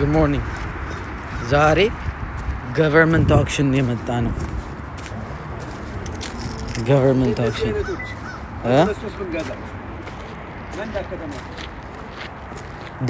Good morning. ዛሬ government auction የመጣ ነው። government auction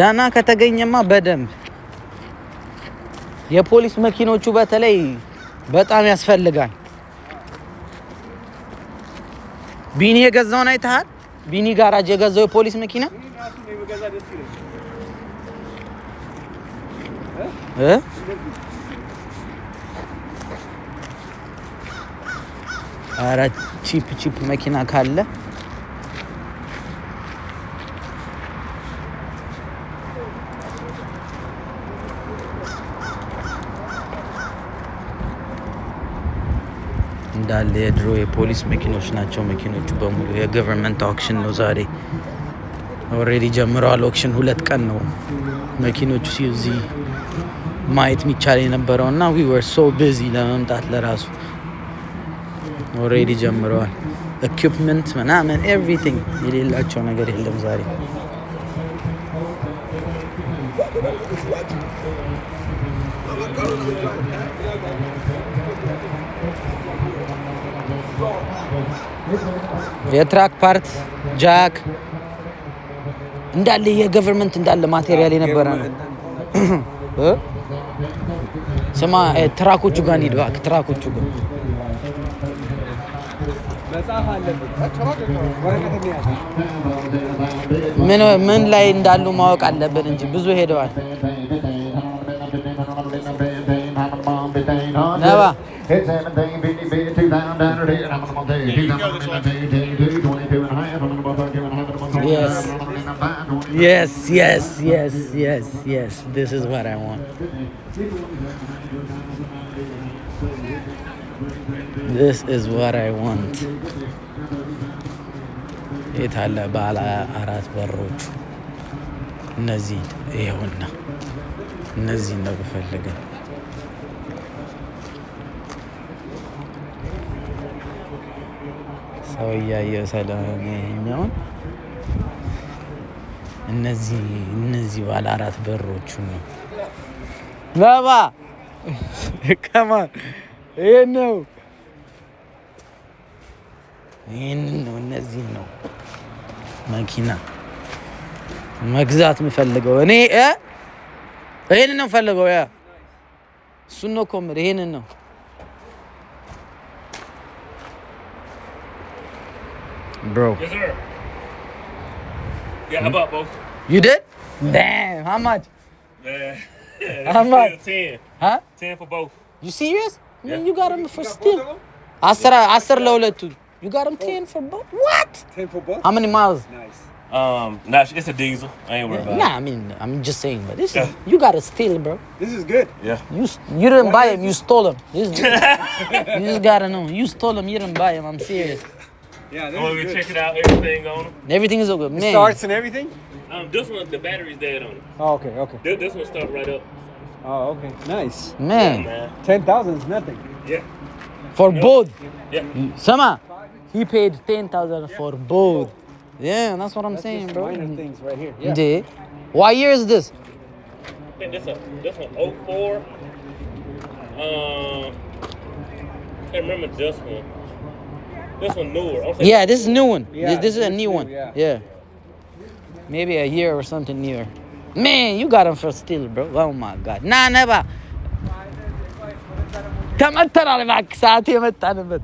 ዳና ከተገኘማ በደንብ የፖሊስ መኪኖቹ በተለይ በጣም ያስፈልጋል። ቢኒ የገዛውን አይተሃል? ቢኒ ጋራጅ የገዛው የፖሊስ መኪና ኧረ ቺፕ መኪና ካለ እንዳለ የድሮ የፖሊስ መኪኖች ናቸው። መኪኖቹ በሙሉ የገቨርንመንት አክሽን ነው ዛሬ ኦልሬዲ ጀምረዋል። ኦክሽን 2 ቀን ነው መኪኖቹ እዚህ ማየት የሚቻል የነበረው እና we were so busy ለመምጣት ለራሱ ኦልሬዲ ጀምረዋል። ኢኩፕመንት ምናምን ኤቭሪቲንግ የሌላቸው ነገር የለም ዛሬ። የትራክ ፓርት ጃክ እንዳለ የገቨርንመንት እንዳለ ማቴሪያል የነበረ ነው። ስማ ትራኮቹ ጋር እንሂድ እባክህ። ትራኮቹ ጋር ምን ላይ እንዳሉ ማወቅ አለብን እንጂ ብዙ ሄደዋል። ነባ Yes. This is what I want. This is what I want. የታለ ባለ 4 በሮቹ እነዚህ ይኸውና፣ እነዚህ ነው በፈልገን ሰው ያየው ሰላም ይሄኛውን እነዚህ ባለ 4 በሮቹ ነው። ባባ ከማን ይሄን ነው እነዚህ ነው መኪና መግዛት የምፈልገው እኔ ይሄን ነው ፈልገው ያ እሱን ነው ኮምር ይሄን ነው bro. Yes sir. Yeah, I bought both. You did? Damn, how much? How much? 10. Huh? 10 for both. You serious? Yeah. Man, you got them for steal. Asar lawlatu. You got them 10 for both? What? 10 for both? How many miles? Nice. It's a diesel. I ain't worried about it. Nah, I mean, I'm just saying, but this is, you got to steal, bro. This is good. Yeah. You didn't buy him, you stole him. You just got to know. You stole him, you didn't buy him. I'm serious. Yeah, this When we is good. check it out, everything on them. Everything is okay, man. It starts and everything? This one, the battery's dead on it. Oh, okay. This one start right up. Oh, okay. Nice. Man, Man. 10,000 is nothing. Yeah. for both. Yeah. Sama, he paid 10,000 for both. Yeah, that's what I'm That's saying, just bro. minor things right here. Yeah. Yeah. What year is this? I think this one 04. Can't remember this one. This one newer. Yeah, this is a new one. Yeah, this is a this new new, one. yeah. Maybe a year or something newer. Man, you got him for steal, bro. Oh my God. Nah, never. ተመተናል እባክህ ሰዓት የመጣንበት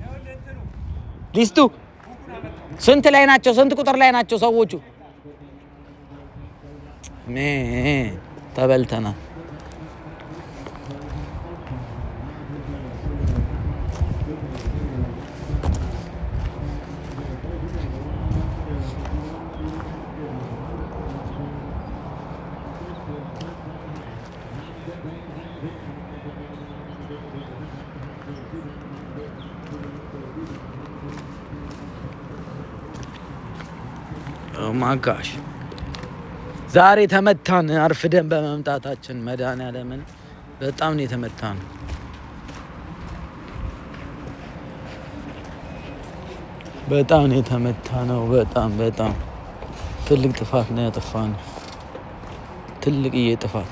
ሊስቱ ስንት ላይ ናቸው? ስንት ቁጥር ላይ ናቸው ሰዎቹ? ተበልተናል። Oh my gosh. ዛሬ ተመታን አርፍደን በመምጣታችን መድኃኒዓለምን በጣም ነው የተመታን። በጣም ነው የተመታነው። በጣም ትልቅ ጥፋት ነው ያጠፋነው። ትልቅዬ ጥፋት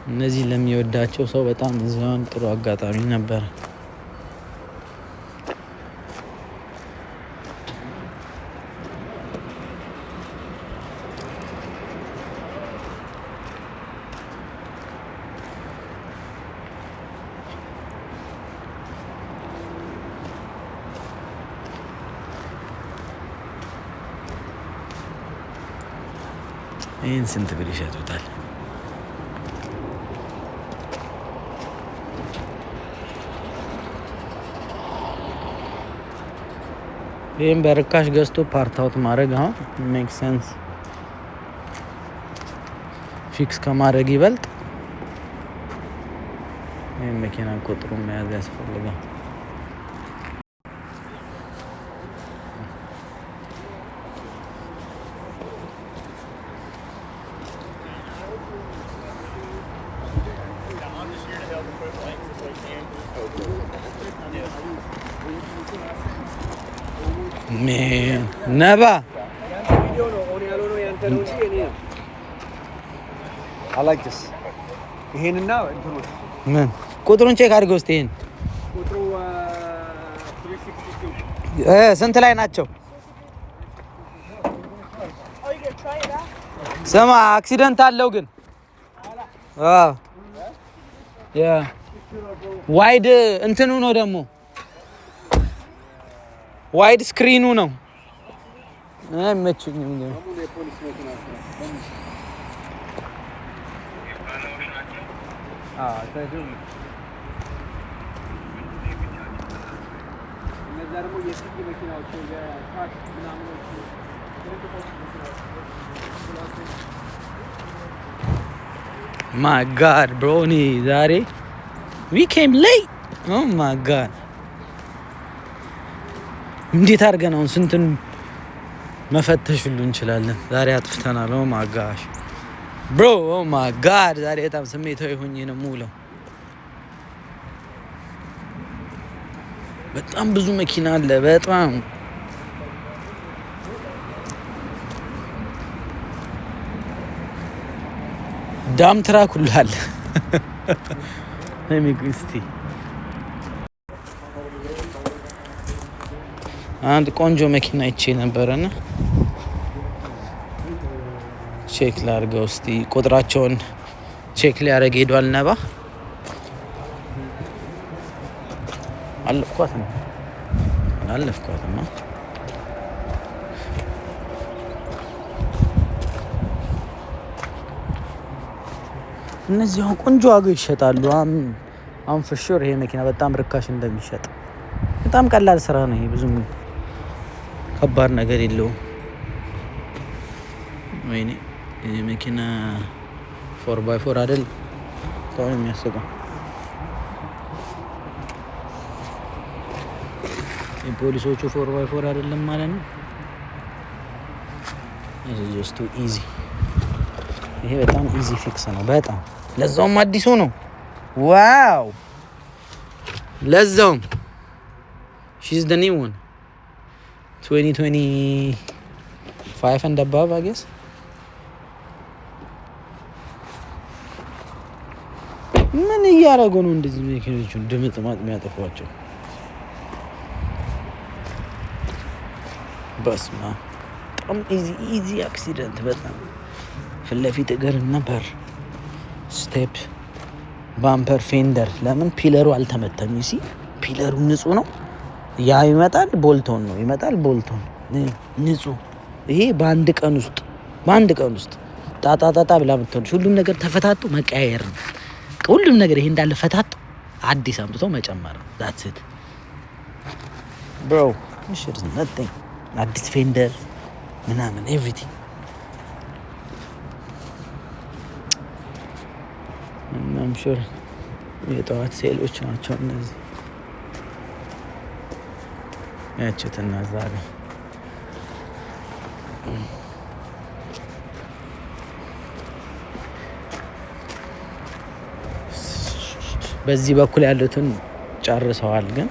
እነዚህ ለሚወዳቸው ሰው በጣም እዚያውን ጥሩ አጋጣሚ ነበር። ይህን ስንት ብር ይሸጡታል? ይህም በርካሽ ገዝቶ ፓርት አውት ማድረግ አሁን ሜክ ሴንስ። ፊክስ ከማድረግ ይበልጥ ይህም መኪና ቁጥሩ መያዝ ያስፈልጋል። ነባ I like this. ይሄንና ምን ቁጥሩን ቼክ አድርገው እስቲ። ይሄን ቁጥሩ 362 ስንት ላይ ናቸው? ስማ አክሲደንት አለው ግን ዋይድ እንትኑ ነው ደግሞ ዋይድ ስክሪኑ ነው። አይመችኝም ግን my god bro ni ዛሬ we came late. oh my god እንዴት አድርገን አሁን ስንትን መፈተሽ ሁሉ እንችላለን? ዛሬ አጥፍተናል። oh my gosh bro oh my god ዛሬ በጣም ስሜታዊ ሆኜ ነው የምውለው። በጣም ብዙ መኪና አለ። በጣም ዳም ትራክ ሁሉ አለ። እስቲ አንድ ቆንጆ መኪና ይቼ ነበረና ቼክ ላድርገው እስቲ። ቁጥራቸውን ቼክ ሊያደርግ ሄዷል። ነባ አለፍኳትም። እነዚህ አሁን ቆንጆ ዋጋ ይሸጣሉ። አሁን ፍሹር ይሄ መኪና በጣም ርካሽ እንደሚሸጥ። በጣም ቀላል ስራ ነው ይሄ፣ ብዙም ከባድ ነገር የለውም። ወይኔ ይሄ መኪና 4x4 አይደል? በጣም የሚያስቀው የፖሊሶቹ 4x4 አይደለም ማለት ነው። ይሄ just too easy። ይሄ በጣም ኢዚ ፊክስ ነው። በጣም ለዛውም አዲሱ ነው። ዋው ለዛውም she's the new one 2025 and above I guess። ምን እያደረጉ ነው እንደዚህ መኪኖቹን ድምጥ ማጥ የሚያጠፏቸው? በስማ በጣም ኢዚ አክሲደንት። በጣም ፊት ለፊት እግርና በር፣ ስቴፕ፣ ባምፐር፣ ፌንደር። ለምን ፒለሩ አልተመተም? ይሲ ፒለሩ ንጹህ ነው። ያ ይመጣል ቦልቶን ነው ይመጣል ቦልቶን ንጹህ። ይሄ በአንድ ቀን ውስጥ ጣጣ ብላ ምትሆንሽ ሁሉም ነገር ተፈታቶ መቀያየር ነው። ሁሉም ነገር ይሄ እንዳለ ፈታቶ አዲስ አምጥቶ መጨመር ነው። that's it bro this is nothing። አዲስ ፌንደር ምናምን everything። I'm sure የጠዋት ሴሎች ናቸው እነዚህ። ያችሁትና ዛሬ በዚህ በኩል ያሉትን ጨርሰዋል ግን